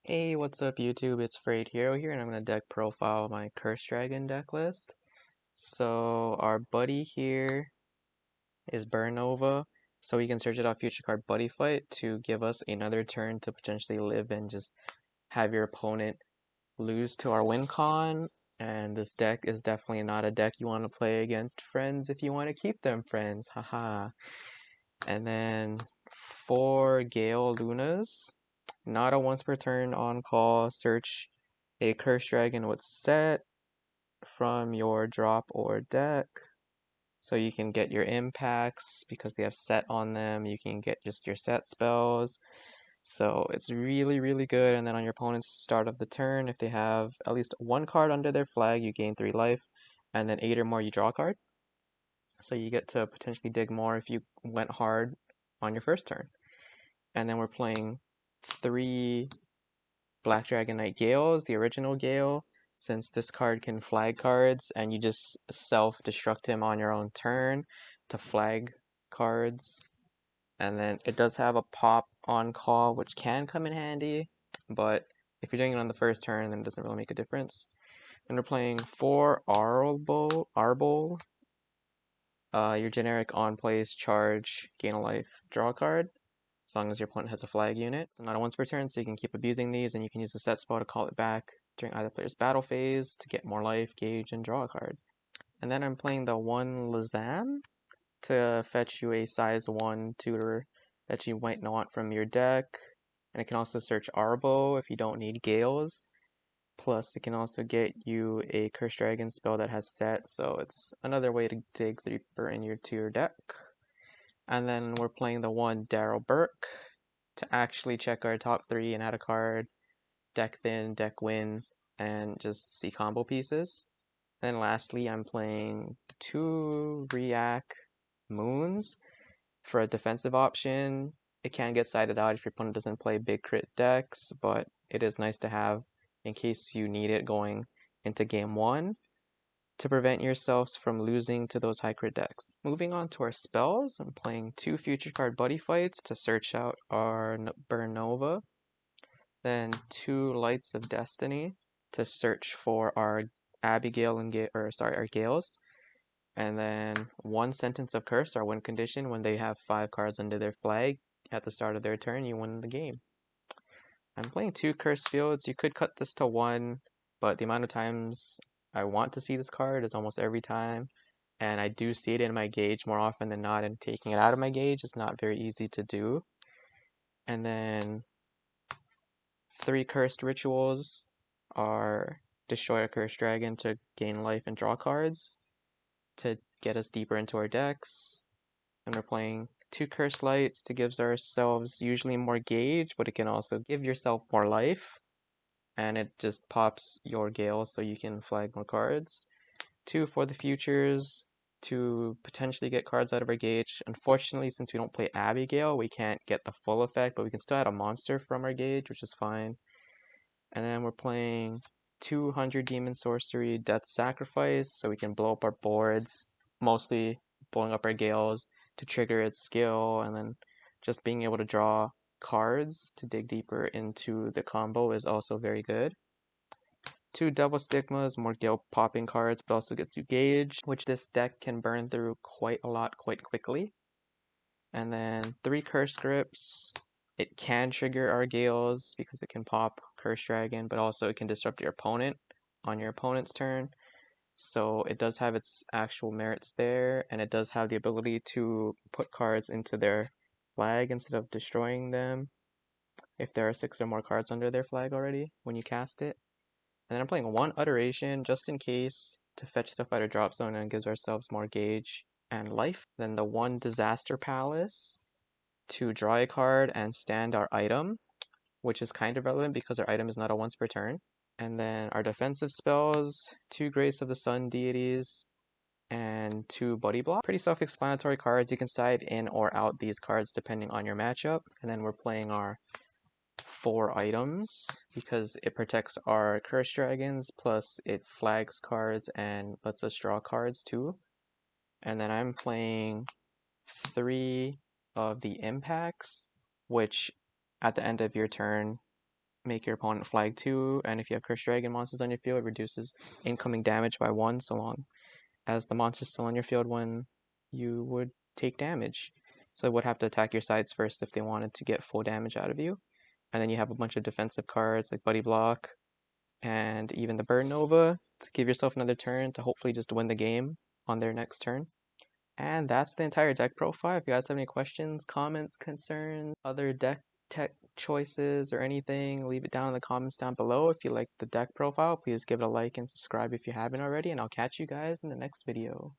Hey, what's up YouTube? It's Frayed Hero here, and I'm going to deck profile my Curse Dragon deck list. So our buddy here is Burnova, so we can search it off future card Buddyfight to give us another turn to potentially live and just have your opponent lose to our win con. And this deck is definitely not a deck you want to play against friends if you want to keep them friends, haha. And then 4 Gale Lunas. Not a once per turn on call. Search a Curse Dragon with set from your drop or deck. So you can get your impacts because they have set on them. You can get just your set spells. So it's really, really good. And then on your opponent's start of the turn, if they have at least one card under their flag, you gain 3 life. And then 8 or more, you draw a card. So you get to potentially dig more if you went hard on your first turn. And then we're playing 3 Black Dragon Knight Gales, the original Gale, since this card can flag cards and you just self-destruct him on your own turn to flag cards. And then it does have a pop on call, which can come in handy, but if you're doing it on the first turn, then it doesn't really make a difference. And we're playing 4 Arbol. Your generic on plays charge, gain a life, draw a card, as long as your opponent has a flag unit. It's not a once per turn, so you can keep abusing these, and you can use the set spell to call it back during either player's battle phase to get more life, gauge, and draw a card. And then I'm playing the 1 Lazam to fetch you a size 1 tutor that you might not want from your deck. And it can also search Arbo if you don't need Gales. Plus, it can also get you a Curse Dragon spell that has set, so it's another way to dig deeper into your deck. And then we're playing the 1 Daryl Burke to actually check our top 3 and add a card, deck thin, deck win, and just see combo pieces. Then lastly, I'm playing 2 React Moons for a defensive option. It can get sided out if your opponent doesn't play big crit decks, but it is nice to have in case you need it going into game 1 to prevent yourselves from losing to those high crit decks. Moving on to our spells, I'm playing 2 future card Buddy Fights to search out our Burnova, then 2 Lights of Destiny to search for our Abigail and our Gales, and then 1 Sentence of Curse, our win condition. When they have 5 cards under their flag at the start of their turn, you win the game. I'm playing 2 Curse Fields. You could cut this to 1, but the amount of times I want to see this card is almost every time, and I do see it in my gauge more often than not, and taking it out of my gauge is not very easy to do. And then 3 Cursed Rituals are destroy a Cursed Dragon to gain life and draw cards to get us deeper into our decks. And we're playing 2 Cursed Lights to give ourselves usually more gauge, but it can also give yourself more life. And it just pops your Gale so you can flag more cards. 2 for the futures to potentially get cards out of our gauge. Unfortunately, since we don't play Abigail, we can't get the full effect, but we can still add a monster from our gauge, which is fine. And then we're playing 200 Demon Sorcery Death Sacrifice, so we can blow up our boards, mostly blowing up our Gales to trigger its skill, and then just being able to draw cards to dig deeper into the combo is also very good. 2 Double Stigmas, more Gale popping cards, but also gets you Gauge, which this deck can burn through quite a lot quite quickly. And then 3 Curse Grips. It can trigger our Gales because it can pop Curse Dragon, but also it can disrupt your opponent on your opponent's turn. So it does have its actual merits there, and it does have the ability to put cards into their flag instead of destroying them if there are 6 or more cards under their flag already when you cast it. And then I'm playing 1 Utteration just in case to fetch stuff out of drop zone and gives ourselves more gauge and life. Then the 1 Disaster Palace to draw a card and stand our item, which is kind of relevant because our item is not a once per turn. And then our defensive spells, 2 Grace of the Sun Deities, and 2 Buddy Block. Pretty self-explanatory cards. You can side in or out these cards depending on your matchup. And then we're playing our 4 items because it protects our Curse Dragons, plus it flags cards and lets us draw cards too. And then I'm playing 3 of the impacts, which at the end of your turn make your opponent flag 2, and if you have Cursed Dragon monsters on your field, it reduces incoming damage by 1 so long as the monster's still on your field when you would take damage. So it would have to attack your sides first if they wanted to get full damage out of you. And then you have a bunch of defensive cards like Buddy Block and even the Burn Nova to give yourself another turn to hopefully just win the game on their next turn. And that's the entire deck profile. If you guys have any questions, comments, concerns, other deck tech choices or anything, leave it down in the comments down below. If you like the deck profile, please give it a like and subscribe if you haven't already, and I'll catch you guys in the next video.